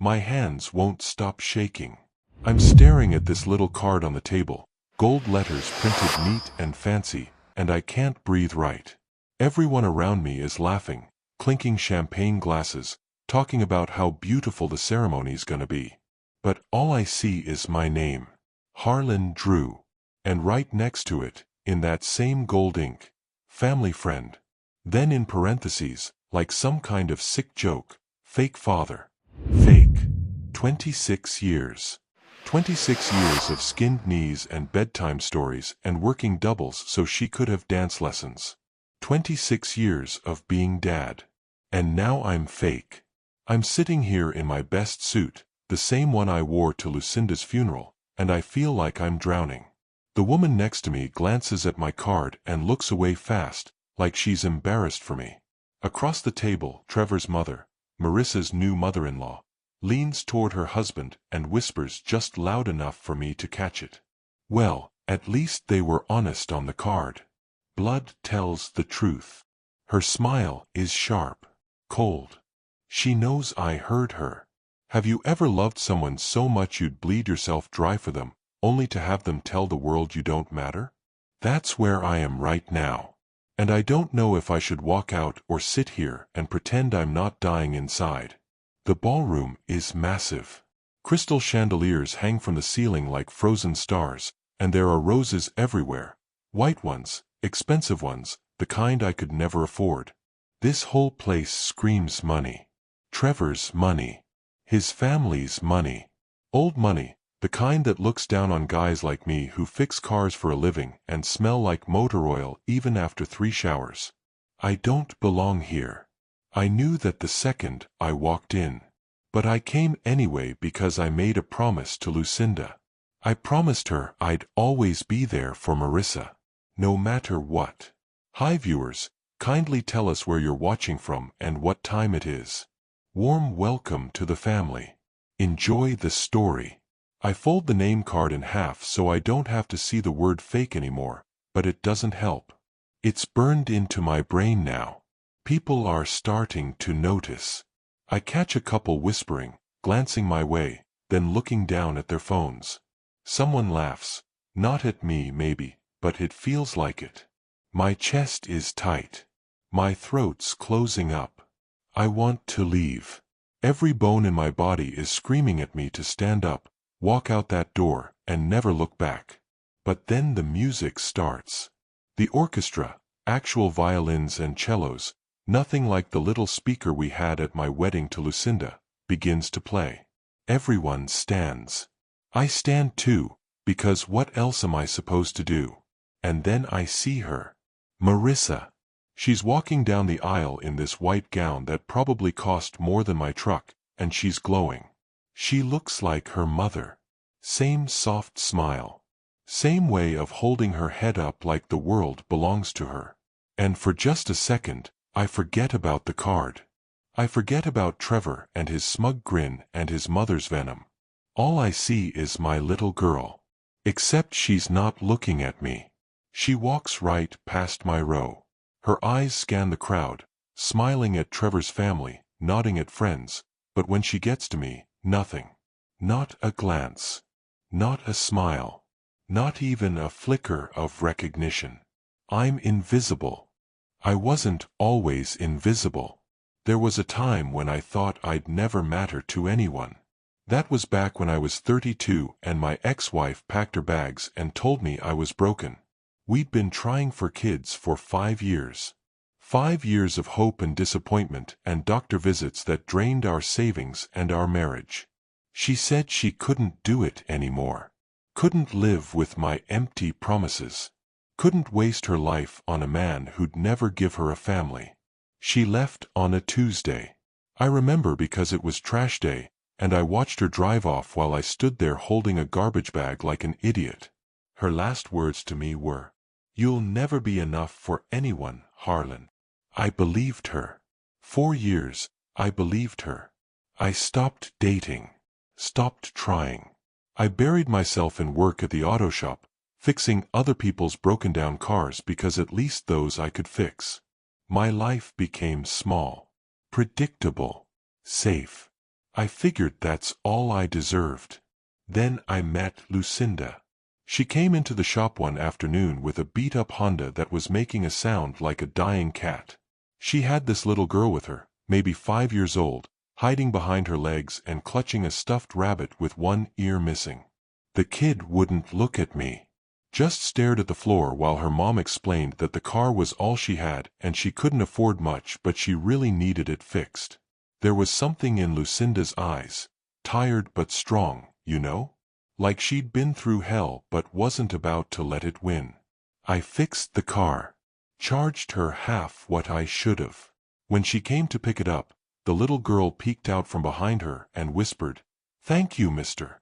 My hands won't stop shaking. I'm staring at this little card on the table, gold letters printed neat and fancy, and I can't breathe right. Everyone around me is laughing, clinking champagne glasses, talking about how beautiful the ceremony's gonna be. But all I see is my name, Harlan Drew, and right next to it, in that same gold ink, family friend. Then in parentheses, like some kind of sick joke, fake father. Fake. 26 years. 26 years of skinned knees and bedtime stories and working doubles so she could have dance lessons. 26 years of being dad. And now I'm fake. I'm sitting here in my best suit, the same one I wore to Lucinda's funeral, and I feel like I'm drowning. The woman next to me glances at my card and looks away fast, like she's embarrassed for me. Across the table, Trevor's mother, Marissa's new mother-in-law, leans toward her husband and whispers just loud enough for me to catch it. Well, at least they were honest on the card. Blood tells the truth. Her smile is sharp, cold. She knows I heard her. Have you ever loved someone so much you'd bleed yourself dry for them, only to have them tell the world you don't matter? That's where I am right now. And I don't know if I should walk out or sit here and pretend I'm not dying inside. The ballroom is massive. Crystal chandeliers hang from the ceiling like frozen stars, and there are roses everywhere. White ones, expensive ones, the kind I could never afford. This whole place screams money. Trevor's money. His family's money. Old money, the kind that looks down on guys like me who fix cars for a living and smell like motor oil even after 3 showers. I don't belong here. I knew that the second I walked in. But I came anyway because I made a promise to Lucinda. I promised her I'd always be there for Marissa, no matter what. Hi viewers, kindly tell us where you're watching from and what time it is. Warm welcome to the family. Enjoy the story. I fold the name card in half so I don't have to see the word fake anymore, but it doesn't help. It's burned into my brain now. People are starting to notice. I catch a couple whispering, glancing my way, then looking down at their phones. Someone laughs. Not at me maybe, but it feels like it. My chest is tight. My throat's closing up. I want to leave. Every bone in my body is screaming at me to stand up, walk out that door, and never look back. But then the music starts. The orchestra, actual violins and cellos, nothing like the little speaker we had at my wedding to Lucinda, begins to play. Everyone stands. I stand too, because what else am I supposed to do? And then I see her. Marissa. She's walking down the aisle in this white gown that probably cost more than my truck, and she's glowing. She looks like her mother. Same soft smile. Same way of holding her head up like the world belongs to her. And for just a second, I forget about the card. I forget about Trevor and his smug grin and his mother's venom. All I see is my little girl. Except she's not looking at me. She walks right past my row. Her eyes scan the crowd, smiling at Trevor's family, nodding at friends, but when she gets to me, nothing. Not a glance. Not a smile. Not even a flicker of recognition. I'm invisible. I wasn't always invisible. There was a time when I thought I'd never matter to anyone. That was back when I was 32 and my ex-wife packed her bags and told me I was broken. We'd been trying for kids for 5 years. 5 years of hope and disappointment and doctor visits that drained our savings and our marriage. She said she couldn't do it anymore. Couldn't live with my empty promises. Couldn't waste her life on a man who'd never give her a family. She left on a Tuesday. I remember because it was trash day, and I watched her drive off while I stood there holding a garbage bag like an idiot. Her last words to me were, "You'll never be enough for anyone, Harlan." I believed her. 4 years, I believed her. I stopped dating. Stopped trying. I buried myself in work at the auto shop, fixing other people's broken down cars because at least those I could fix. My life became small, predictable, safe. I figured that's all I deserved. Then I met Lucinda. She came into the shop one afternoon with a beat-up Honda that was making a sound like a dying cat. She had this little girl with her, maybe 5 years old, hiding behind her legs and clutching a stuffed rabbit with one ear missing. The kid wouldn't look at me. Just stared at the floor while her mom explained that the car was all she had and she couldn't afford much but she really needed it fixed. There was something in Lucinda's eyes, tired but strong, you know? Like she'd been through hell but wasn't about to let it win. I fixed the car. Charged her half what I should've. When she came to pick it up, the little girl peeked out from behind her and whispered, "Thank you, mister."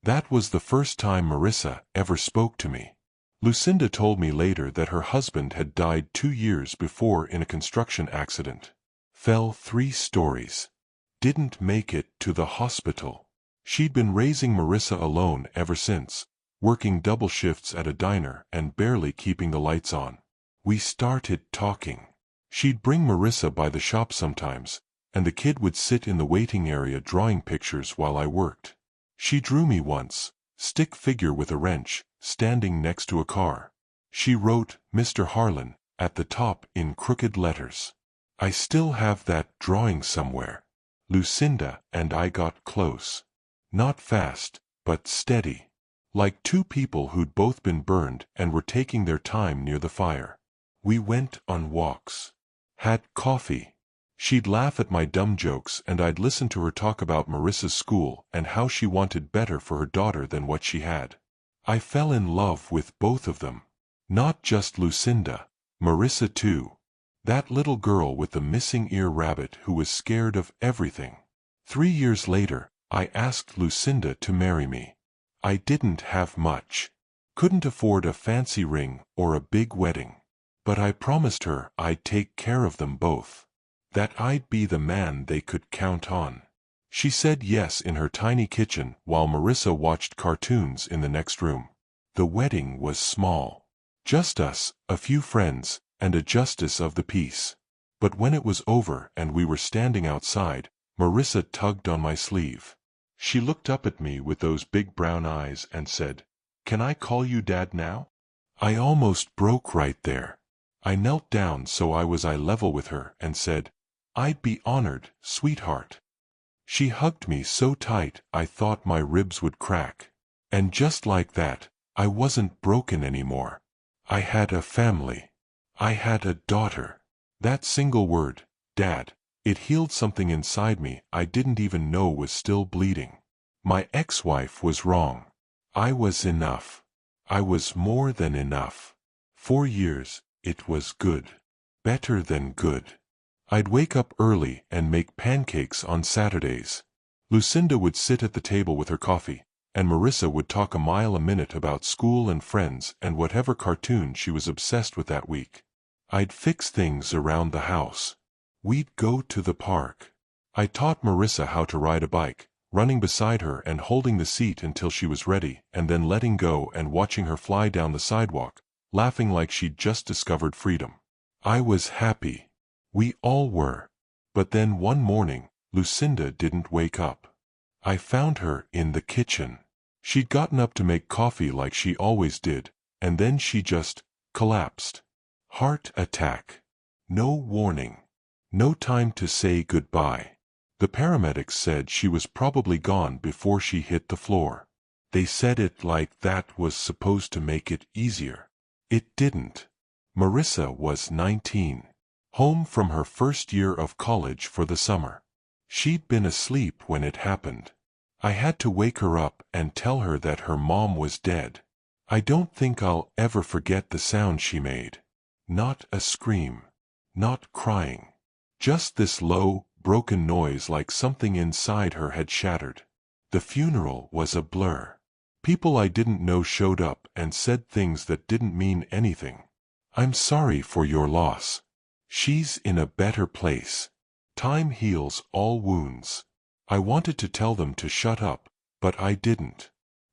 That was the first time Marissa ever spoke to me. Lucinda told me later that her husband had died 2 years before in a construction accident. Fell 3 stories. Didn't make it to the hospital. She'd been raising Marissa alone ever since, working double shifts at a diner and barely keeping the lights on. We started talking. She'd bring Marissa by the shop sometimes, and the kid would sit in the waiting area drawing pictures while I worked. She drew me once, stick figure with a wrench, standing next to a car. She wrote, "Mr. Harlan," at the top in crooked letters. I still have that drawing somewhere. Lucinda and I got close. Not fast, but steady. Like 2 people who'd both been burned and were taking their time near the fire. We went on walks. Had coffee. She'd laugh at my dumb jokes and I'd listen to her talk about Marissa's school and how she wanted better for her daughter than what she had. I fell in love with both of them. Not just Lucinda, Marissa too. That little girl with the missing ear rabbit who was scared of everything. 3 years later, I asked Lucinda to marry me. I didn't have much. Couldn't afford a fancy ring or a big wedding. But I promised her I'd take care of them both. That I'd be the man they could count on. She said yes in her tiny kitchen while Marissa watched cartoons in the next room. The wedding was small. Just us, a few friends, and a justice of the peace. But when it was over and we were standing outside, Marissa tugged on my sleeve. She looked up at me with those big brown eyes and said, "Can I call you Dad now?" I almost broke right there. I knelt down so I was eye level with her and said, "I'd be honored, sweetheart." She hugged me so tight I thought my ribs would crack. And just like that, I wasn't broken anymore. I had a family. I had a daughter. That single word, Dad, it healed something inside me I didn't even know was still bleeding. My ex-wife was wrong. I was enough. I was more than enough. 4 years, it was good. Better than good. I'd wake up early and make pancakes on Saturdays. Lucinda would sit at the table with her coffee, and Marissa would talk a mile a minute about school and friends and whatever cartoon she was obsessed with that week. I'd fix things around the house. We'd go to the park. I taught Marissa how to ride a bike, running beside her and holding the seat until she was ready, and then letting go and watching her fly down the sidewalk, laughing like she'd just discovered freedom. I was happy. We all were. But then one morning, Lucinda didn't wake up. I found her in the kitchen. She'd gotten up to make coffee like she always did, and then she just collapsed. Heart attack. No warning. No time to say goodbye. The paramedics said she was probably gone before she hit the floor. They said it like that was supposed to make it easier. It didn't. Marissa was 19. Home from her first year of college for the summer. She'd been asleep when it happened. I had to wake her up and tell her that her mom was dead. I don't think I'll ever forget the sound she made. Not a scream. Not crying. Just this low, broken noise like something inside her had shattered. The funeral was a blur. People I didn't know showed up and said things that didn't mean anything. "I'm sorry for your loss. She's in a better place. Time heals all wounds." I wanted to tell them to shut up, but I didn't.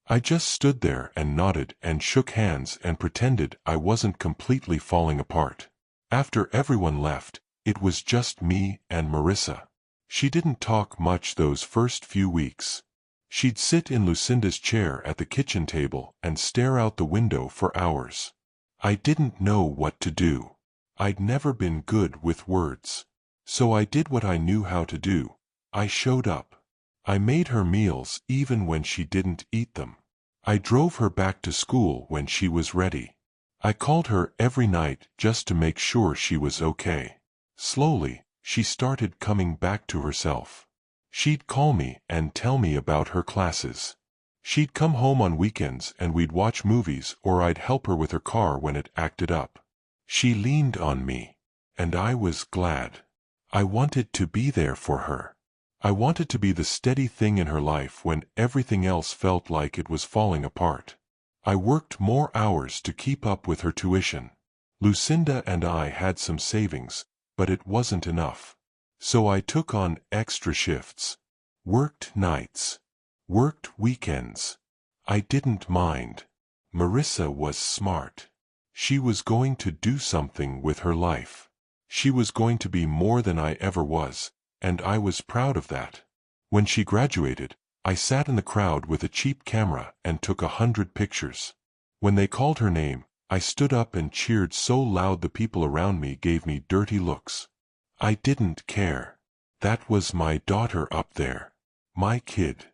I just stood there and nodded and shook hands and pretended I wasn't completely falling apart. After everyone left, it was just me and Marissa. She didn't talk much those first few weeks. She'd sit in Lucinda's chair at the kitchen table and stare out the window for hours. I didn't know what to do. I'd never been good with words. So I did what I knew how to do. I showed up. I made her meals even when she didn't eat them. I drove her back to school when she was ready. I called her every night just to make sure she was okay. Slowly, she started coming back to herself. She'd call me and tell me about her classes. She'd come home on weekends and we'd watch movies, or I'd help her with her car when it acted up. She leaned on me, and I was glad. I wanted to be there for her. I wanted to be the steady thing in her life when everything else felt like it was falling apart. I worked more hours to keep up with her tuition. Lucinda and I had some savings, but it wasn't enough. So I took on extra shifts. Worked nights. Worked weekends. I didn't mind. Marissa was smart. She was going to do something with her life. She was going to be more than I ever was, and I was proud of that. When she graduated, I sat in the crowd with a cheap camera and took 100 pictures. When they called her name, I stood up and cheered so loud the people around me gave me dirty looks. I didn't care. That was my daughter up there. My kid.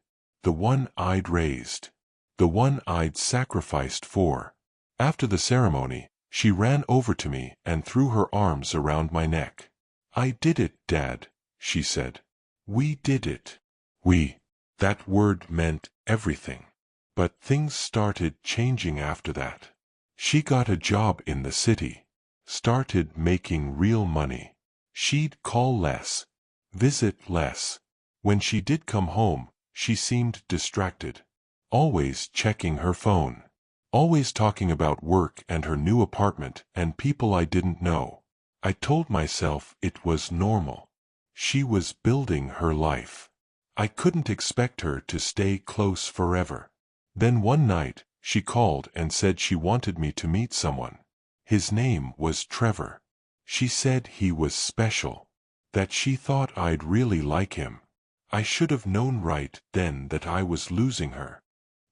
The one I'd raised. The one I'd sacrificed for. After the ceremony, she ran over to me and threw her arms around my neck. "I did it, Dad," she said. "We did it." We. That word meant everything. But things started changing after that. She got a job in the city. Started making real money. She'd call less. Visit less. When she did come home, she seemed distracted. Always checking her phone. Always talking about work and her new apartment and people I didn't know. I told myself it was normal. She was building her life. I couldn't expect her to stay close forever. Then one night, she called and said she wanted me to meet someone. His name was Trevor. She said he was special. That she thought I'd really like him. I should have known right then that I was losing her.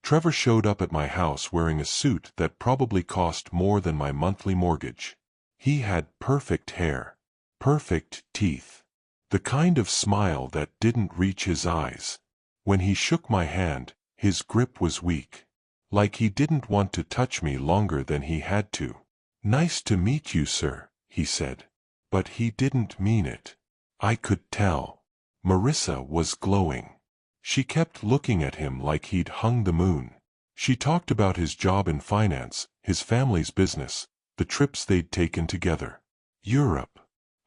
Trevor showed up at my house wearing a suit that probably cost more than my monthly mortgage. He had perfect hair. Perfect teeth. The kind of smile that didn't reach his eyes. When he shook my hand, his grip was weak. Like he didn't want to touch me longer than he had to. "Nice to meet you, sir," he said. But he didn't mean it. I could tell. Marissa was glowing. She kept looking at him like he'd hung the moon. She talked about his job in finance, his family's business, the trips they'd taken together. Europe.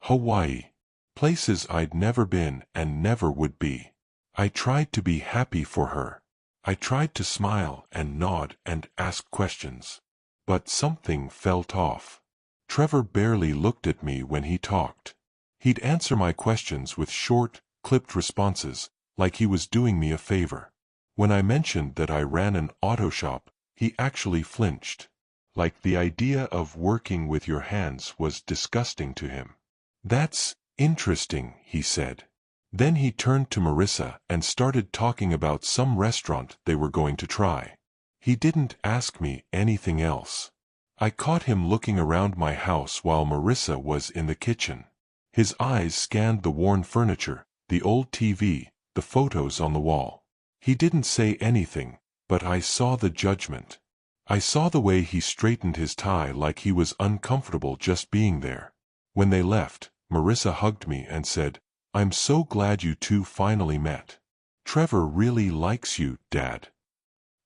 Hawaii. Places I'd never been and never would be. I tried to be happy for her. I tried to smile and nod and ask questions. But something felt off. Trevor barely looked at me when he talked. He'd answer my questions with short, clipped responses, like he was doing me a favor. When I mentioned that I ran an auto shop, he actually flinched. Like the idea of working with your hands was disgusting to him. "That's interesting," he said. Then he turned to Marissa and started talking about some restaurant they were going to try. He didn't ask me anything else. I caught him looking around my house while Marissa was in the kitchen. His eyes scanned the worn furniture, the old TV, the photos on the wall. He didn't say anything, but I saw the judgment. I saw the way he straightened his tie like he was uncomfortable just being there. When they left, Marissa hugged me and said, "I'm so glad you two finally met. Trevor really likes you, Dad."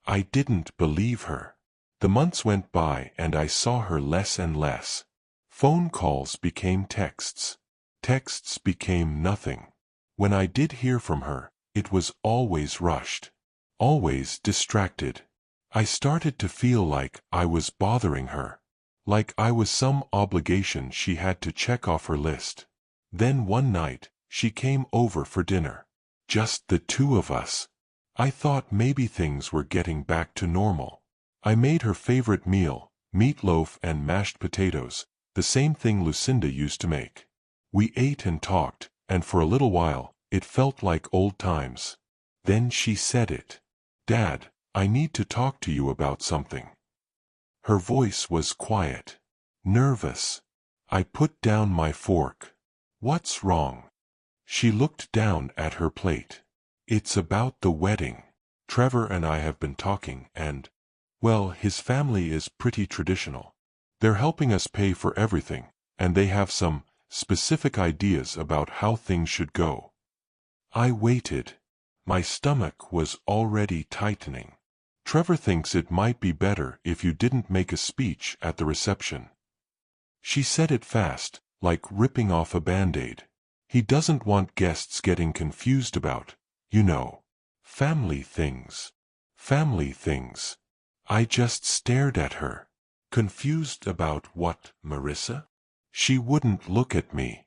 I didn't believe her. The months went by and I saw her less and less. Phone calls became texts. Texts became nothing. When I did hear from her, it was always rushed. Always distracted. I started to feel like I was bothering her. Like I was some obligation she had to check off her list. Then one night, she came over for dinner. Just the two of us. I thought maybe things were getting back to normal. I made her favorite meal, meatloaf and mashed potatoes, the same thing Lucinda used to make. We ate and talked, and for a little while, It felt like old times. Then she said it. "Dad, I need to talk to you about something." Her voice was quiet, nervous. I put down my fork. "What's wrong?" She looked down at her plate. "It's about the wedding. Trevor and I have been talking and, well, his family is pretty traditional. They're helping us pay for everything, and they have some specific ideas about how things should go." I waited. My stomach was already tightening. "Trevor thinks it might be better if you didn't make a speech at the reception." She said it fast, like ripping off a Band-Aid. "He doesn't want guests getting confused about, family things." Family things. I just stared at her. Confused about what, Marissa? She wouldn't look at me.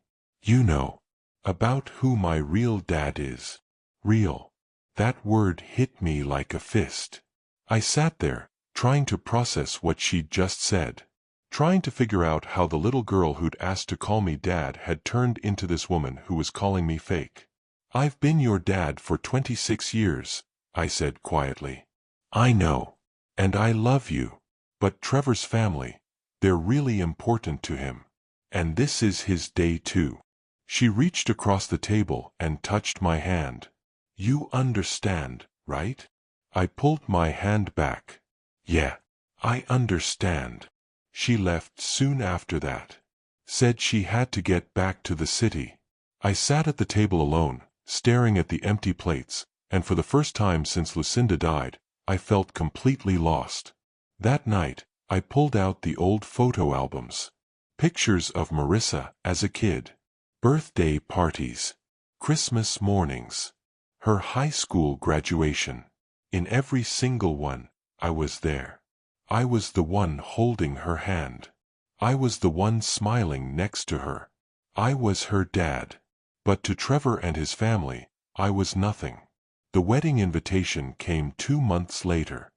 About who my real dad is. Real. That word hit me like a fist. I sat there, trying to process what she'd just said. Trying to figure out how the little girl who'd asked to call me dad had turned into this woman who was calling me fake. "I've been your dad for 26 years, I said quietly. "I know. And I love you. But Trevor's family, they're really important to him. And this is his day too." She reached across the table and touched my hand. "You understand, right?" I pulled my hand back. "Yeah, I understand." She left soon after that. Said she had to get back to the city. I sat at the table alone, staring at the empty plates, and for the first time since Lucinda died, I felt completely lost. That night, I pulled out the old photo albums. Pictures of Marissa as a kid. Birthday parties. Christmas mornings. Her high school graduation. In every single one, I was there. I was the one holding her hand. I was the one smiling next to her. I was her dad. But to Trevor and his family, I was nothing. The wedding invitation came 2 months later.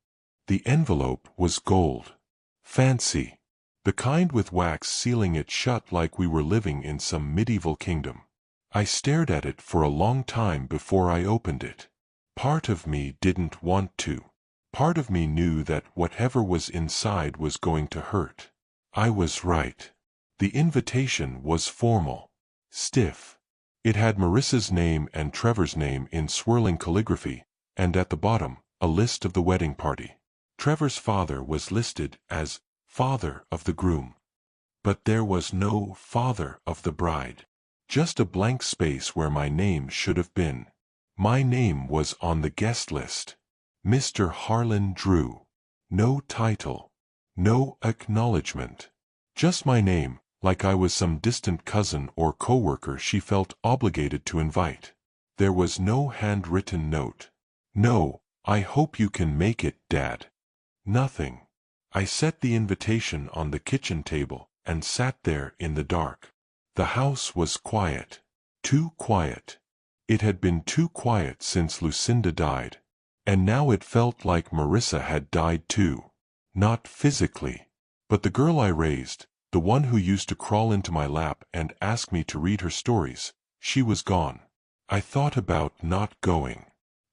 The envelope was gold. Fancy. The kind with wax sealing it shut like we were living in some medieval kingdom. I stared at it for a long time before I opened it. Part of me didn't want to. Part of me knew that whatever was inside was going to hurt. I was right. The invitation was formal. Stiff. It had Marissa's name and Trevor's name in swirling calligraphy, and at the bottom, a list of the wedding party. Trevor's father was listed as father of the groom. But there was no father of the bride. Just a blank space where my name should have been. My name was on the guest list. Mr. Harlan Drew. No title. No acknowledgement. Just my name, like I was some distant cousin or coworker she felt obligated to invite. There was no handwritten note. "No, I hope you can make it, Dad." Nothing. I set the invitation on the kitchen table and sat there in the dark. The house was quiet. Too quiet. It had been too quiet since Lucinda died. And now it felt like Marissa had died too. Not physically. But the girl I raised, the one who used to crawl into my lap and ask me to read her stories, she was gone. I thought about not going.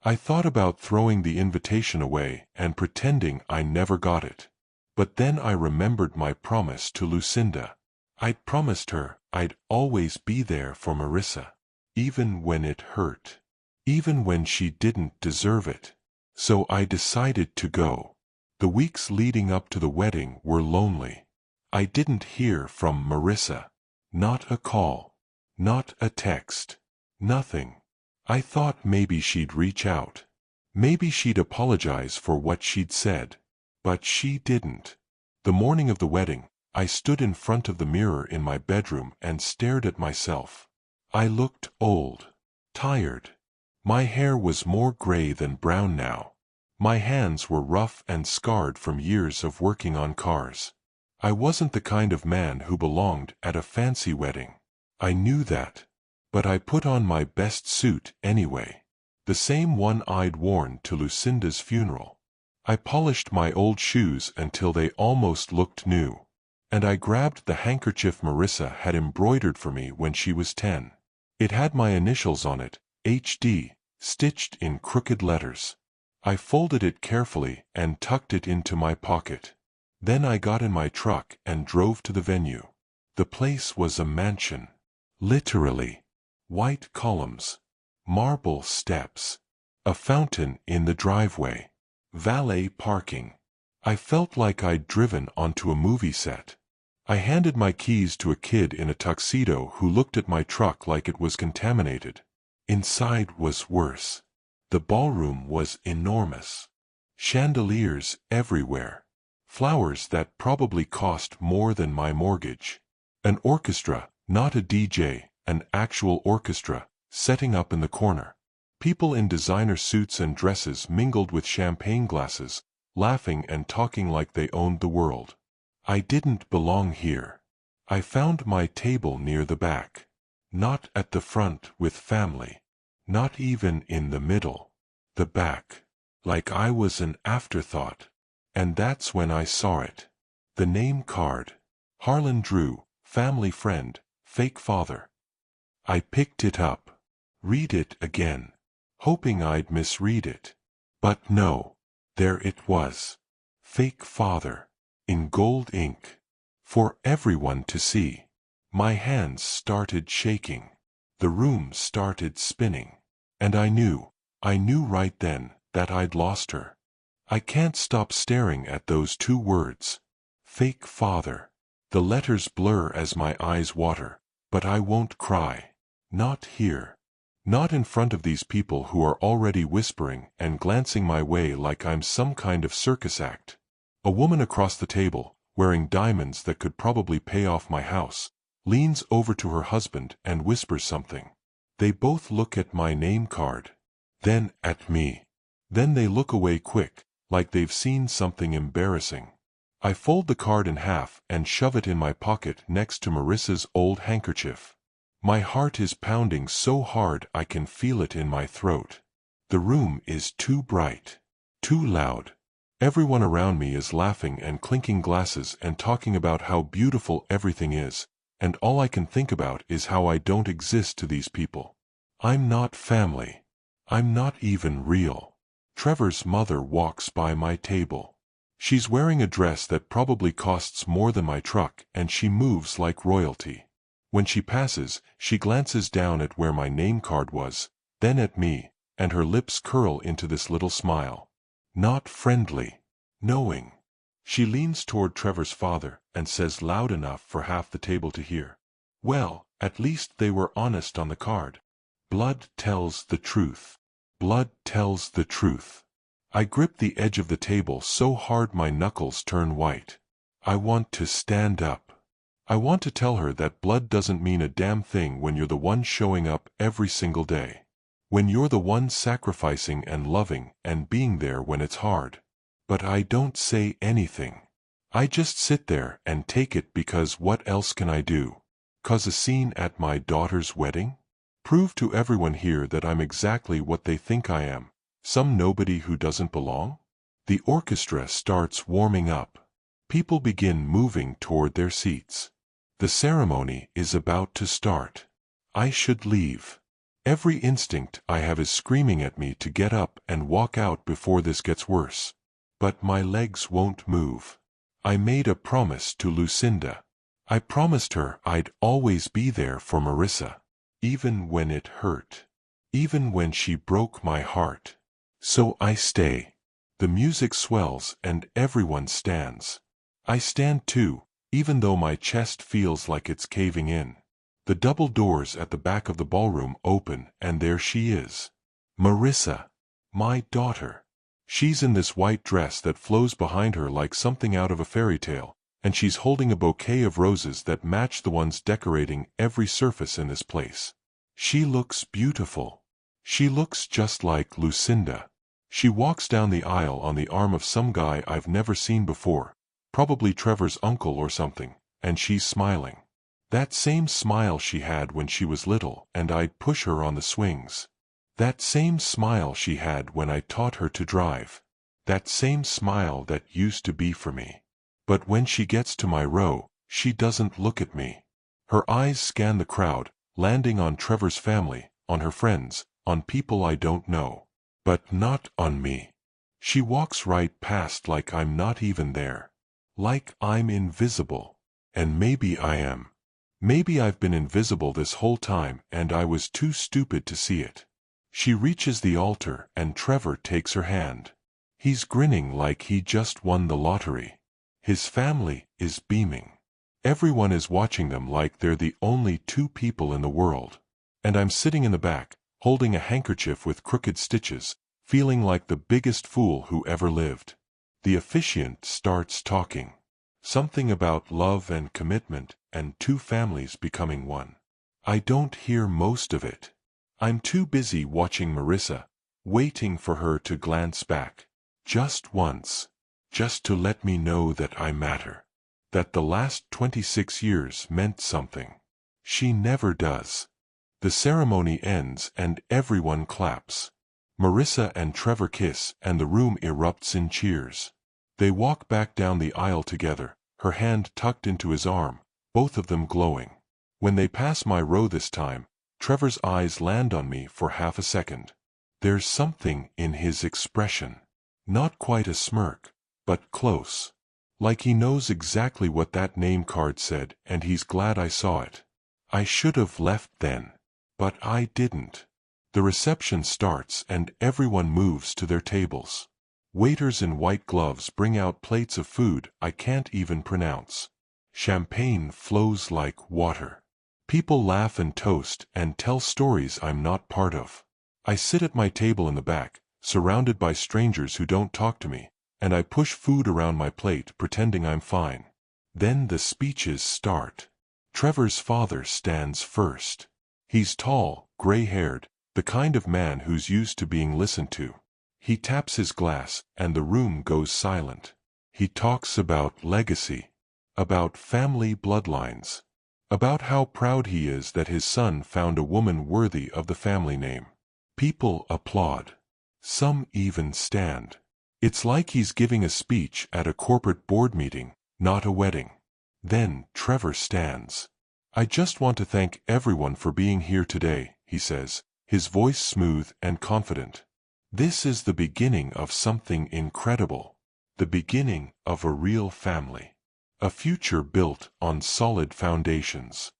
I thought about throwing the invitation away and pretending I never got it. But then I remembered my promise to Lucinda. I'd promised her I'd always be there for Marissa. Even when it hurt. Even when she didn't deserve it. So I decided to go. The weeks leading up to the wedding were lonely. I didn't hear from Marissa. Not a call. Not a text. Nothing. I thought maybe she'd reach out. Maybe she'd apologize for what she'd said. But she didn't. The morning of the wedding, I stood in front of the mirror in my bedroom and stared at myself. I looked old. Tired. My hair was more gray than brown now. My hands were rough and scarred from years of working on cars. I wasn't the kind of man who belonged at a fancy wedding. I knew that. But I put on my best suit anyway. The same one I'd worn to Lucinda's funeral. I polished my old shoes until they almost looked new. And I grabbed the handkerchief Marissa had embroidered for me when she was 10. It had my initials on it, HD, stitched in crooked letters. I folded it carefully and tucked it into my pocket. Then I got in my truck and drove to the venue. The place was a mansion. Literally. White columns. Marble steps. A fountain in the driveway. Valet parking. I felt like I'd driven onto a movie set. I handed my keys to a kid in a tuxedo who looked at my truck like it was contaminated. Inside was worse. The ballroom was enormous. Chandeliers everywhere. Flowers that probably cost more than my mortgage. An orchestra, not a DJ, an actual orchestra, setting up in the corner. People in designer suits and dresses mingled with champagne glasses, laughing and talking like they owned the world. I didn't belong here. I found my table near the back. Not at the front with family. Not even in the middle. The back. Like I was an afterthought. And that's when I saw it. The name card. Harlan Drew, family friend, fake father. I picked it up. Read it again. Hoping I'd misread it. But no. There it was. Fake father. In gold ink. For everyone to see. My hands started shaking. The room started spinning. And I knew right then, that I'd lost her. I can't stop staring at those two words. Fake father. The letters blur as my eyes water, but I won't cry. Not here. Not in front of these people who are already whispering and glancing my way like I'm some kind of circus act. A woman across the table, wearing diamonds that could probably pay off my house, leans over to her husband and whispers something. They both look at my name card. Then at me. Then they look away quick, like they've seen something embarrassing. I fold the card in half and shove it in my pocket next to Marissa's old handkerchief. My heart is pounding so hard I can feel it in my throat. The room is too bright. Too loud. Everyone around me is laughing and clinking glasses and talking about how beautiful everything is, and all I can think about is how I don't exist to these people. I'm not family. I'm not even real. Trevor's mother walks by my table. She's wearing a dress that probably costs more than my truck, and she moves like royalty. When she passes, she glances down at where my name card was, then at me, and her lips curl into this little smile. Not friendly. Knowing. She leans toward Trevor's father and says loud enough for half the table to hear. Well, at least they were honest on the card. Blood tells the truth. Blood tells the truth. I grip the edge of the table so hard my knuckles turn white. I want to stand up. I want to tell her that blood doesn't mean a damn thing when you're the one showing up every single day. When you're the one sacrificing and loving and being there when it's hard. But I don't say anything. I just sit there and take it because what else can I do? Cause a scene at my daughter's wedding? Prove to everyone here that I'm exactly what they think I am, some nobody who doesn't belong? The orchestra starts warming up. People begin moving toward their seats. The ceremony is about to start. I should leave. Every instinct I have is screaming at me to get up and walk out before this gets worse. But my legs won't move. I made a promise to Lucinda. I promised her I'd always be there for Marissa. Even when it hurt. Even when she broke my heart. So I stay. The music swells and everyone stands. I stand too, even though my chest feels like it's caving in. The double doors at the back of the ballroom open and there she is. Marissa. My daughter. She's in this white dress that flows behind her like something out of a fairy tale, and she's holding a bouquet of roses that match the ones decorating every surface in this place. She looks beautiful. She looks just like Lucinda. She walks down the aisle on the arm of some guy I've never seen before, probably Trevor's uncle or something, and she's smiling. That same smile she had when she was little and I'd push her on the swings. That same smile she had when I taught her to drive. That same smile that used to be for me. But when she gets to my row, she doesn't look at me. Her eyes scan the crowd, landing on Trevor's family, on her friends, on people I don't know. But not on me. She walks right past like I'm not even there. Like I'm invisible. And maybe I am. Maybe I've been invisible this whole time and I was too stupid to see it. She reaches the altar and Trevor takes her hand. He's grinning like he just won the lottery. His family is beaming. Everyone is watching them like they're the only two people in the world. And I'm sitting in the back, holding a handkerchief with crooked stitches, feeling like the biggest fool who ever lived. The officiant starts talking. Something about love and commitment and two families becoming one. I don't hear most of it. I'm too busy watching Marissa, waiting for her to glance back. Just once. Just to let me know that I matter. That the last 26 years meant something. She never does. The ceremony ends and everyone claps. Marissa and Trevor kiss and the room erupts in cheers. They walk back down the aisle together, her hand tucked into his arm, both of them glowing. When they pass my row this time, Trevor's eyes land on me for half a second. There's something in his expression. Not quite a smirk, but close. Like he knows exactly what that name card said and he's glad I saw it. I should have left then. But I didn't. The reception starts and everyone moves to their tables. Waiters in white gloves bring out plates of food I can't even pronounce. Champagne flows like water. People laugh and toast and tell stories I'm not part of. I sit at my table in the back, surrounded by strangers who don't talk to me, and I push food around my plate pretending I'm fine. Then the speeches start. Trevor's father stands first. He's tall, gray-haired, the kind of man who's used to being listened to. He taps his glass, and the room goes silent. He talks about legacy, about family bloodlines, about how proud he is that his son found a woman worthy of the family name. People applaud. Some even stand. It's like he's giving a speech at a corporate board meeting, not a wedding. Then Trevor stands. I just want to thank everyone for being here today, he says, his voice smooth and confident. This is the beginning of something incredible. The beginning of a real family. A future built on solid foundations.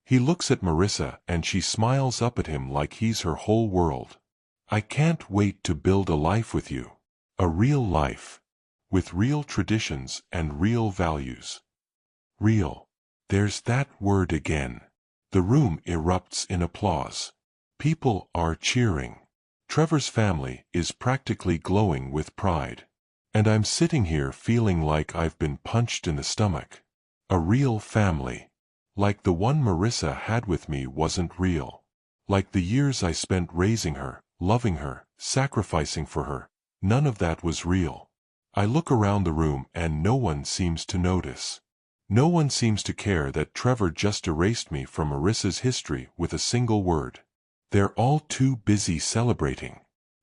He looks at Marissa and she smiles up at him like he's her whole world. I can't wait to build a life with you. A real life. With real traditions and real values. Real. There's that word again. The room erupts in applause. People are cheering. Trevor's family is practically glowing with pride. And I'm sitting here feeling like I've been punched in the stomach. A real family. Like the one Marissa had with me wasn't real. Like the years I spent raising her, loving her, sacrificing for her, none of that was real. I look around the room and no one seems to notice. No one seems to care that Trevor just erased me from Marissa's history with a single word. They're all too busy celebrating.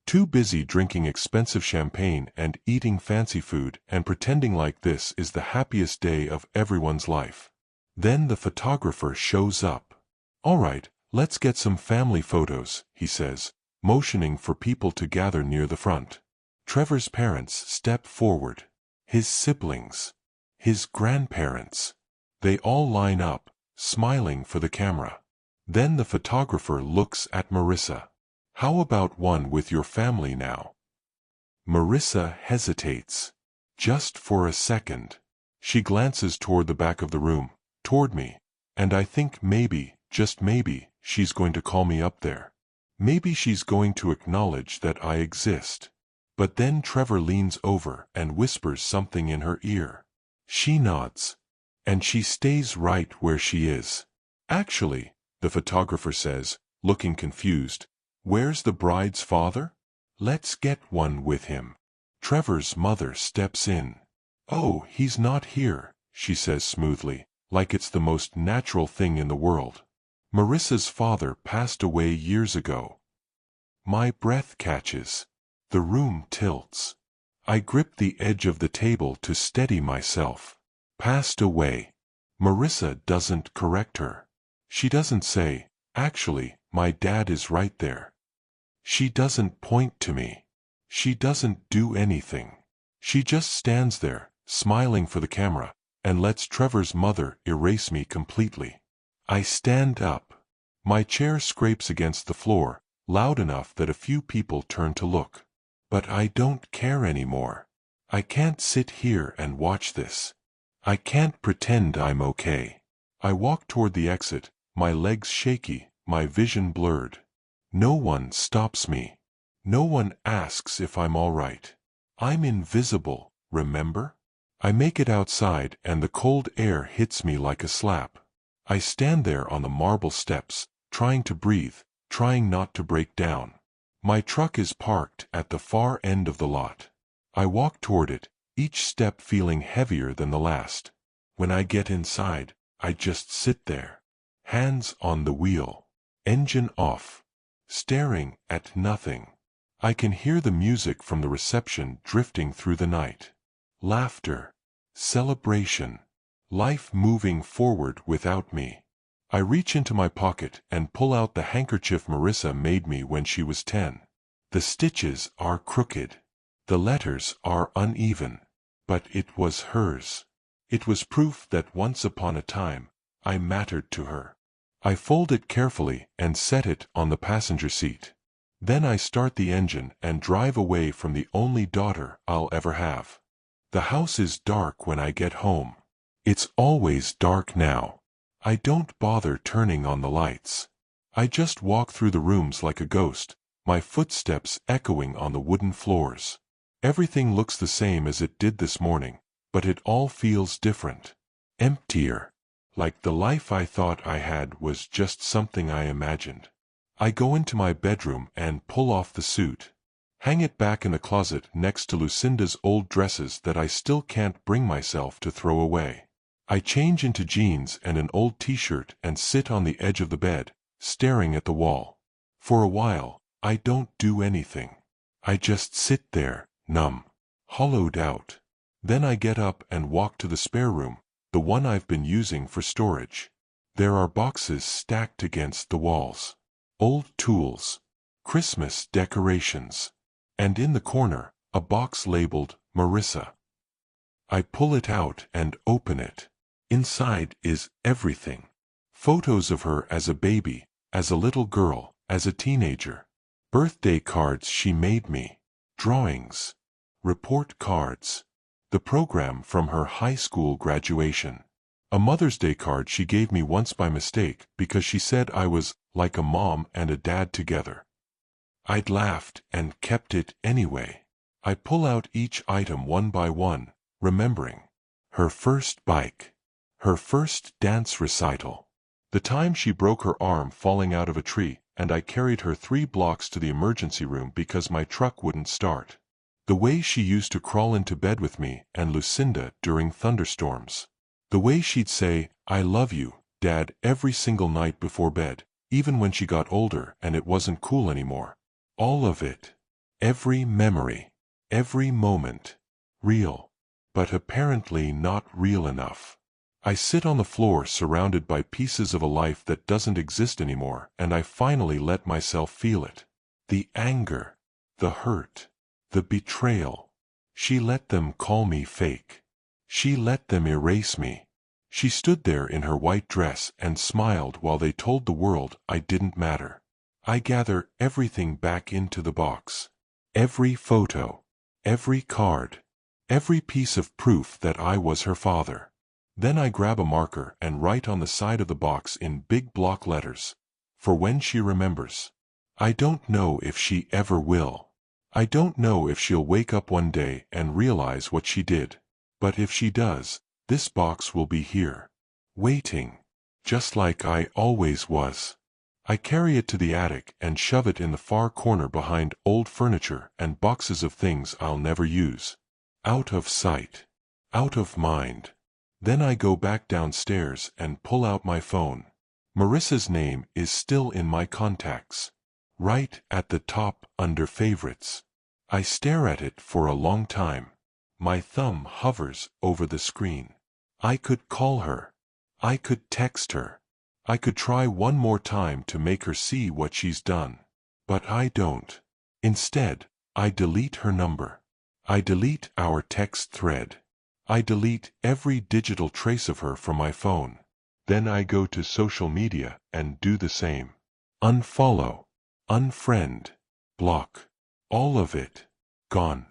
Too busy drinking expensive champagne and eating fancy food and pretending like this is the happiest day of everyone's life. Then the photographer shows up. All right, let's get some family photos, he says, motioning for people to gather near the front. Trevor's parents step forward. His siblings. His grandparents. They all line up, smiling for the camera. Then the photographer looks at Marissa. How about one with your family now? Marissa hesitates. Just for a second. She glances toward the back of the room, toward me, and I think maybe, just maybe, she's going to call me up there. Maybe she's going to acknowledge that I exist. But then Trevor leans over and whispers something in her ear. She nods. And she stays right where she is. Actually, the photographer says, looking confused, where's the bride's father? Let's get one with him. Trevor's mother steps in. Oh, he's not here, she says smoothly, like it's the most natural thing in the world. Marissa's father passed away years ago. My breath catches. The room tilts. I grip the edge of the table to steady myself. Passed away. Marissa doesn't correct her. She doesn't say, actually, my dad is right there. She doesn't point to me. She doesn't do anything. She just stands there, smiling for the camera, and lets Trevor's mother erase me completely. I stand up. My chair scrapes against the floor, loud enough that a few people turn to look. But I don't care anymore. I can't sit here and watch this. I can't pretend I'm okay. I walk toward the exit, my legs shaky, my vision blurred. No one stops me. No one asks if I'm all right. I'm invisible, remember? I make it outside and the cold air hits me like a slap. I stand there on the marble steps, trying to breathe, trying not to break down. My truck is parked at the far end of the lot. I walk toward it, each step feeling heavier than the last. When I get inside, I just sit there. Hands on the wheel. Engine off. Staring at nothing. I can hear the music from the reception drifting through the night. Laughter. Celebration. Life moving forward without me. I reach into my pocket and pull out the handkerchief Marissa made me when she was 10. The stitches are crooked. The letters are uneven. But it was hers. It was proof that once upon a time, I mattered to her. I fold it carefully and set it on the passenger seat. Then I start the engine and drive away from the only daughter I'll ever have. The house is dark when I get home. It's always dark now. I don't bother turning on the lights. I just walk through the rooms like a ghost, my footsteps echoing on the wooden floors. Everything looks the same as it did this morning, but it all feels different. Emptier. Like the life I thought I had was just something I imagined. I go into my bedroom and pull off the suit. Hang it back in the closet next to Lucinda's old dresses that I still can't bring myself to throw away. I change into jeans and an old t-shirt and sit on the edge of the bed, staring at the wall. For a while, I don't do anything. I just sit there, numb, hollowed out. Then I get up and walk to the spare room, the one I've been using for storage. There are boxes stacked against the walls. Old tools. Christmas decorations. And in the corner, a box labeled Marissa. I pull it out and open it. Inside is everything. Photos of her as a baby, as a little girl, as a teenager. Birthday cards she made me. Drawings. Report cards. The program from her high school graduation. A Mother's Day card she gave me once by mistake because she said I was like a mom and a dad together. I'd laughed and kept it anyway. I pull out each item one by one, remembering. Her first bike. Her first dance recital. The time she broke her arm falling out of a tree, and I carried her 3 blocks to the emergency room because my truck wouldn't start. The way she used to crawl into bed with me and Lucinda during thunderstorms. The way she'd say, "I love you, Dad," every single night before bed, even when she got older and it wasn't cool anymore. All of it. Every memory. Every moment. Real. But apparently not real enough. I sit on the floor surrounded by pieces of a life that doesn't exist anymore, and I finally let myself feel it. The anger. The hurt. The betrayal. She let them call me fake. She let them erase me. She stood there in her white dress and smiled while they told the world I didn't matter. I gather everything back into the box. Every photo. Every card. Every piece of proof that I was her father. Then I grab a marker and write on the side of the box in big block letters. For when she remembers. I don't know if she ever will. I don't know if she'll wake up one day and realize what she did. But if she does, this box will be here. Waiting. Just like I always was. I carry it to the attic and shove it in the far corner behind old furniture and boxes of things I'll never use. Out of sight. Out of mind. Then I go back downstairs and pull out my phone. Marissa's name is still in my contacts. Right at the top under favorites. I stare at it for a long time. My thumb hovers over the screen. I could call her. I could text her. I could try one more time to make her see what she's done. But I don't. Instead, I delete her number. I delete our text thread. I delete every digital trace of her from my phone. Then I go to social media and do the same. Unfollow, unfriend, block. All of it. Gone.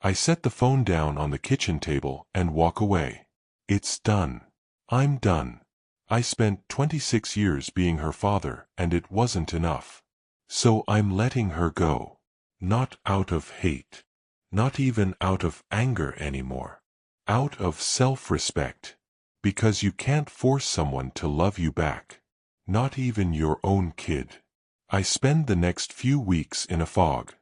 I set the phone down on the kitchen table and walk away. It's done. I'm done. I spent 26 years being her father, and it wasn't enough. So I'm letting her go. Not out of hate. Not even out of anger anymore. Out of self-respect. Because you can't force someone to love you back. Not even your own kid. I spend the next few weeks in a fog.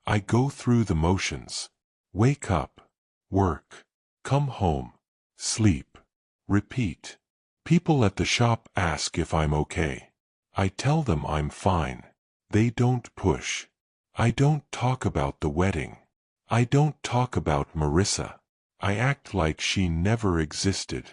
I go through the motions. Wake up. Work. Come home. Sleep. Repeat. People at the shop ask if I'm okay. I tell them I'm fine. They don't push. I don't talk about the wedding. I don't talk about Marissa. I act like she never existed.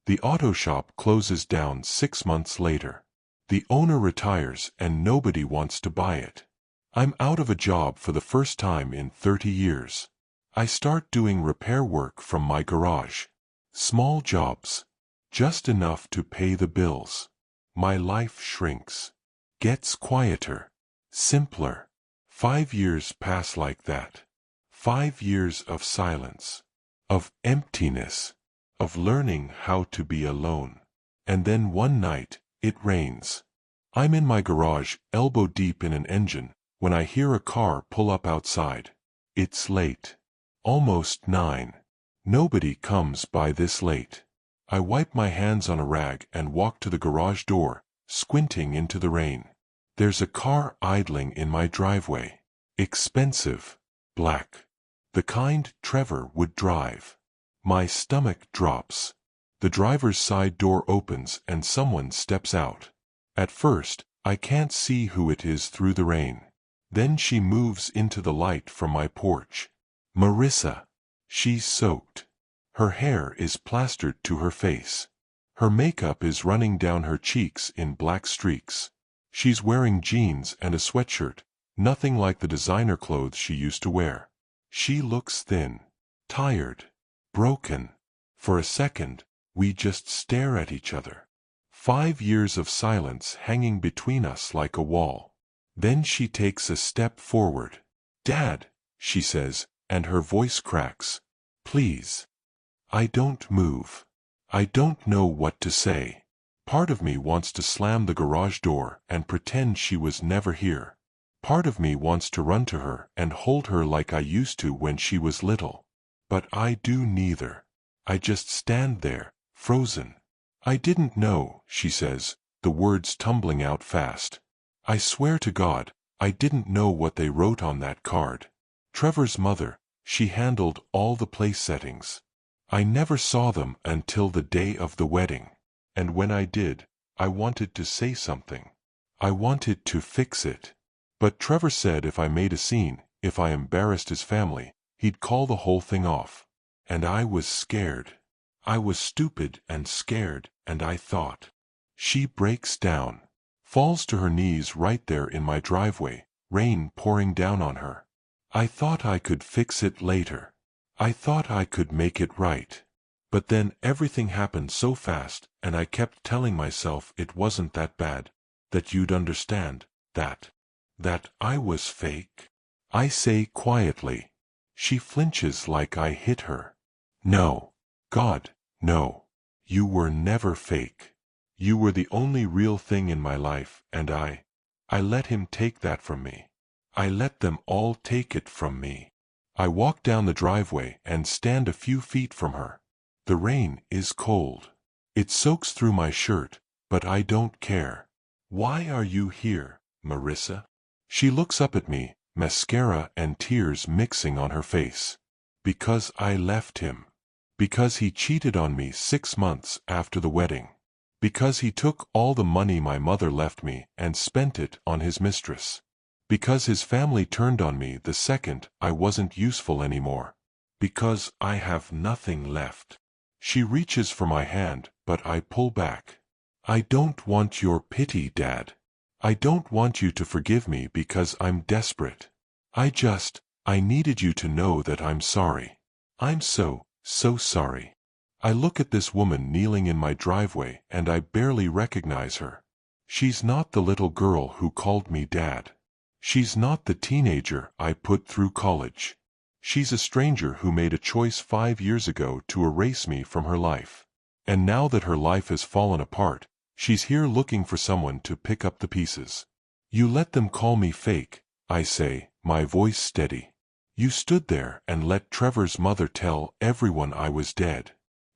The auto shop closes down 6 months later. The owner retires and nobody wants to buy it. I'm out of a job for the first time in 30 years. I start doing repair work from my garage. Small jobs. Just enough to pay the bills. My life shrinks. Gets quieter. Simpler. 5 years pass like that. 5 years of silence. Of emptiness. Of learning how to be alone. And then one night, it rains. I'm in my garage, elbow deep in an engine, when I hear a car pull up outside. It's late. Almost 9. Nobody comes by this late. I wipe my hands on a rag and walk to the garage door, squinting into the rain. There's a car idling in my driveway. Expensive. Black. The kind Trevor would drive. My stomach drops. The driver's side door opens and someone steps out. At first, I can't see who it is through the rain. Then she moves into the light from my porch. Marissa. She's soaked. Her hair is plastered to her face. Her makeup is running down her cheeks in black streaks. She's wearing jeans and a sweatshirt, nothing like the designer clothes she used to wear. She looks thin, tired, broken. For a second, we just stare at each other. 5 years of silence hanging between us like a wall. Then she takes a step forward. "Dad," she says, and her voice cracks. "Please." I don't move. I don't know what to say. Part of me wants to slam the garage door and pretend she was never here. Part of me wants to run to her and hold her like I used to when she was little. But I do neither. I just stand there, frozen. "I didn't know," she says, the words tumbling out fast. "I swear to God, I didn't know what they wrote on that card. Trevor's mother, she handled all the place settings. I never saw them until the day of the wedding. And when I did, I wanted to say something. I wanted to fix it. But Trevor said if I made a scene, if I embarrassed his family, he'd call the whole thing off. And I was scared. I was stupid and scared, and I thought." She breaks down. Falls to her knees right there in my driveway, rain pouring down on her. "I thought I could fix it later. I thought I could make it right. But then everything happened so fast, and I kept telling myself it wasn't that bad, that you'd understand, that I was fake." I say quietly. She flinches like I hit her. "No. God, no. You were never fake. You were the only real thing in my life, and I let him take that from me. I let them all take it from me." I walk down the driveway and stand a few feet from her. The rain is cold. It soaks through my shirt, but I don't care. "Why are you here, Marissa?" She looks up at me, mascara and tears mixing on her face. "Because I left him. Because he cheated on me 6 months after the wedding. Because he took all the money my mother left me and spent it on his mistress. Because his family turned on me the second I wasn't useful anymore. Because I have nothing left." She reaches for my hand, but I pull back. "I don't want your pity, Dad. I don't want you to forgive me because I'm desperate. I needed you to know that I'm sorry. I'm so sorry. I look at this woman kneeling in my driveway and I barely recognize her. She's not the little girl who called me dad. She's not the teenager I put through college. She's a stranger who made a choice 5 years ago to erase me from her life. And now that her life has fallen apart, she's here looking for someone to pick up the pieces. You let them call me fake, I say, my voice steady. You stood there and let Trevor's mother tell everyone I was dead.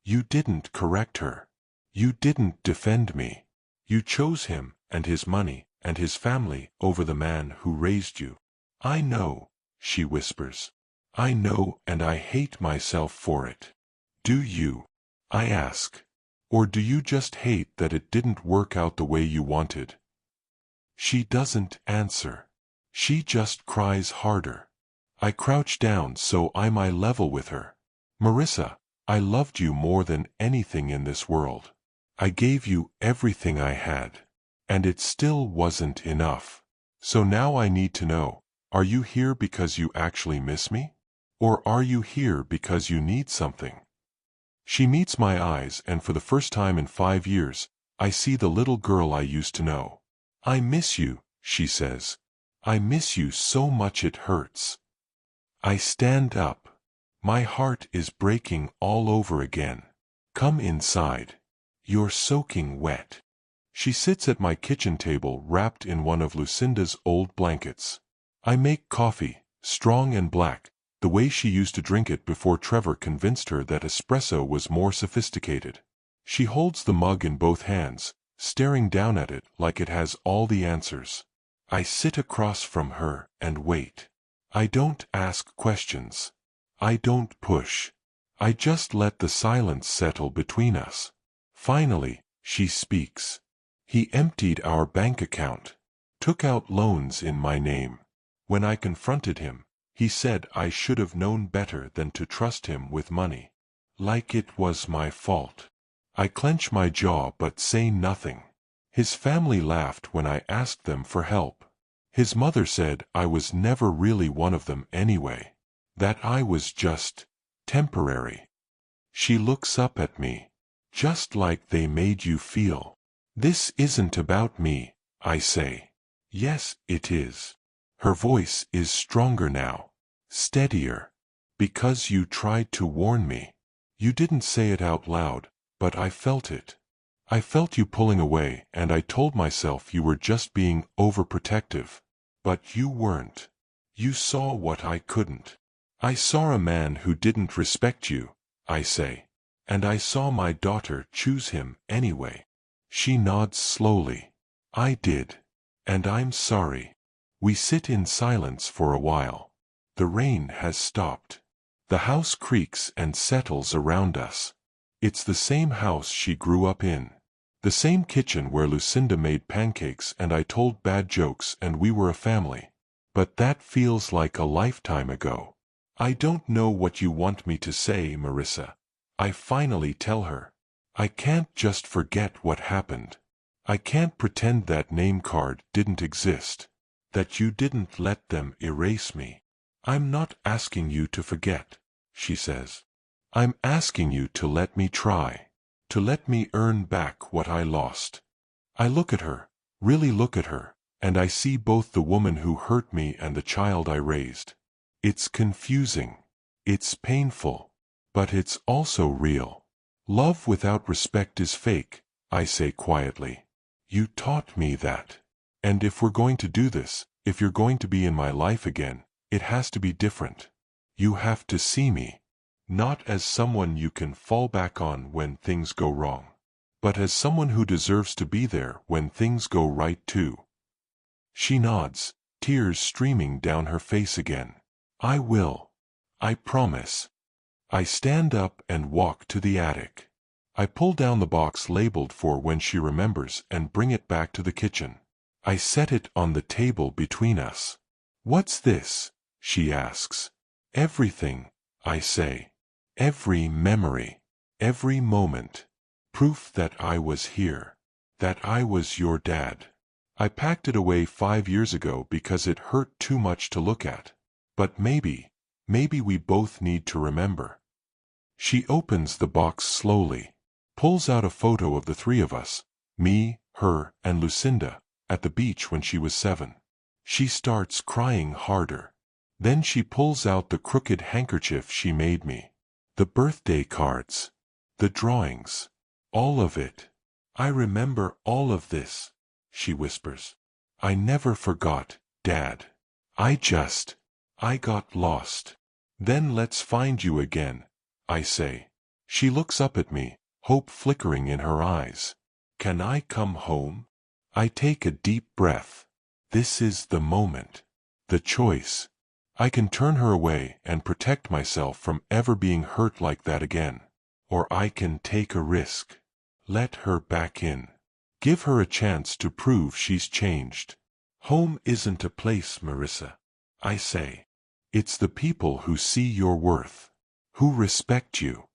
You didn't correct her. You didn't defend me. You chose him and his money and his family over the man who raised you. I know, she whispers. I know, and I hate myself for it. Do you? I ask. Or do you just hate that it didn't work out the way you wanted? She doesn't answer. She just cries harder. I crouch down so I'm eye level with her. Marissa, I loved you more than anything in this world. I gave you everything I had. And it still wasn't enough. So now I need to know, are you here because you actually miss me? Or are you here because you need something? She meets my eyes, and for the first time in 5 years, I see the little girl I used to know. I miss you, she says. I miss you so much it hurts. I stand up. My heart is breaking all over again. Come inside. You're soaking wet. She sits at my kitchen table wrapped in one of Lucinda's old blankets. I make coffee, strong and black, the way she used to drink it before Trevor convinced her that espresso was more sophisticated. She holds the mug in both hands, staring down at it like it has all the answers. I sit across from her and wait. I don't ask questions. I don't push. I just let the silence settle between us. Finally, she speaks. He emptied our bank account, took out loans in my name. When I confronted him, he said I should have known better than to trust him with money. Like it was my fault. I clench my jaw but say nothing. His family laughed when I asked them for help. His mother said I was never really one of them anyway. That I was just temporary. She looks up at me. Just like they made you feel. This isn't about me, I say. Yes, it is. Her voice is stronger now. Steadier. Because you tried to warn me. You didn't say it out loud, but I felt it. I felt you pulling away, and I told myself you were just being overprotective. But you weren't. You saw what I couldn't. I saw a man who didn't respect you, I say. And I saw my daughter choose him anyway. She nods slowly. I did. And I'm sorry. We sit in silence for a while. The rain has stopped. The house creaks and settles around us. It's the same house she grew up in. The same kitchen where Lucinda made pancakes and I told bad jokes and we were a family. But that feels like a lifetime ago. I don't know what you want me to say, Marissa. I finally tell her. I can't just forget what happened. I can't pretend that name card didn't exist. That you didn't let them erase me. I'm not asking you to forget, she says. I'm asking you to let me try. To let me earn back what I lost. I look at her, really look at her, and I see both the woman who hurt me and the child I raised. It's confusing. It's painful. But it's also real. Love without respect is fake, I say quietly. You taught me that. And if we're going to do this, if you're going to be in my life again, it has to be different. You have to see me. Not as someone you can fall back on when things go wrong. But as someone who deserves to be there when things go right too. She nods, tears streaming down her face again. I will. I promise. I stand up and walk to the attic. I pull down the box labeled for when she remembers and bring it back to the kitchen. I set it on the table between us. What's this? She asks. Everything, I say. Every memory. Every moment. Proof that I was here. That I was your dad. I packed it away 5 years ago because it hurt too much to look at. But maybe we both need to remember. She opens the box slowly, pulls out a photo of the three of us, me, her, and Lucinda, at the beach when she was 7. She starts crying harder. Then she pulls out the crooked handkerchief she made me. The birthday cards. The drawings. All of it. I remember all of this, she whispers. I never forgot, Dad. I got lost. Then let's find you again, I say. She looks up at me, hope flickering in her eyes. Can I come home? I take a deep breath. This is the moment. The choice. I can turn her away and protect myself from ever being hurt like that again. Or I can take a risk. Let her back in. Give her a chance to prove she's changed. Home isn't a place, Marissa, I say. It's the people who see your worth, who respect you,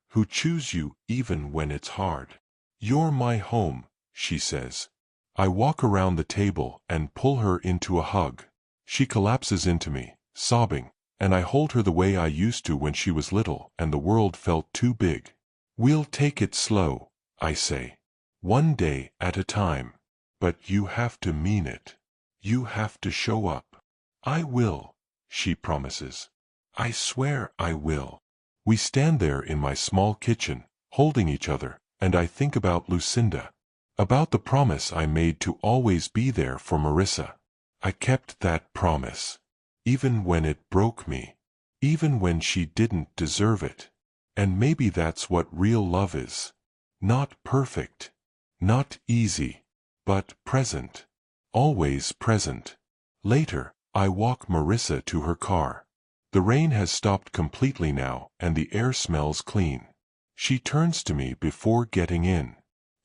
who choose you even when it's hard. You're my home, she says. I walk around the table and pull her into a hug. She collapses into me, sobbing, and I hold her the way I used to when she was little and the world felt too big. We'll take it slow, I say. One day at a time. But you have to mean it. You have to show up. I will, she promises. I swear I will. We stand there in my small kitchen, holding each other, and I think about Lucinda. About the promise I made to always be there for Marissa. I kept that promise. Even when it broke me. Even when she didn't deserve it. And maybe that's what real love is. Not perfect. Not easy. But present. Always present. Later, I walk Marissa to her car. The rain has stopped completely now, and the air smells clean. She turns to me before getting in.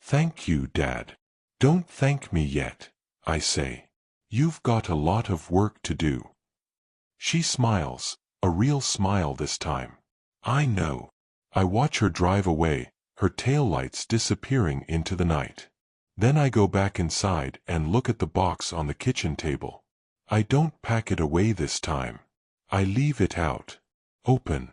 Thank you, Dad. Don't thank me yet, I say. You've got a lot of work to do. She smiles, a real smile this time. I know. I watch her drive away, her taillights disappearing into the night. Then I go back inside and look at the box on the kitchen table. I don't pack it away this time. I leave it out. Open.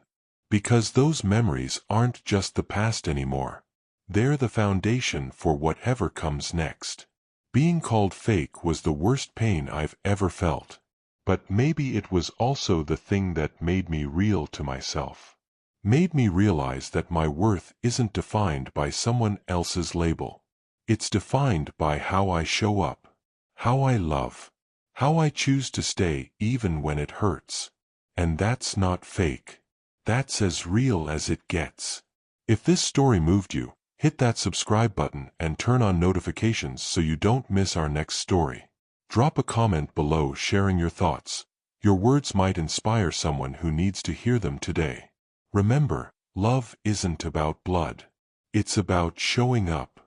Because those memories aren't just the past anymore. They're the foundation for whatever comes next. Being called fake was the worst pain I've ever felt. But maybe it was also the thing that made me real to myself. Made me realize that my worth isn't defined by someone else's label. It's defined by how I show up, how I love, how I choose to stay even when it hurts. And that's not fake. That's as real as it gets. If this story moved you, hit that subscribe button and turn on notifications so you don't miss our next story. Drop a comment below sharing your thoughts. Your words might inspire someone who needs to hear them today. Remember, love isn't about blood. It's about showing up.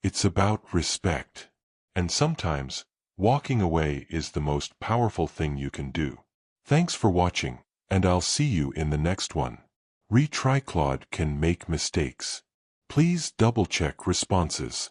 It's about respect. And sometimes, walking away is the most powerful thing you can do. Thanks for watching, and I'll see you in the next one. Retry Claude can make mistakes. Please double-check responses.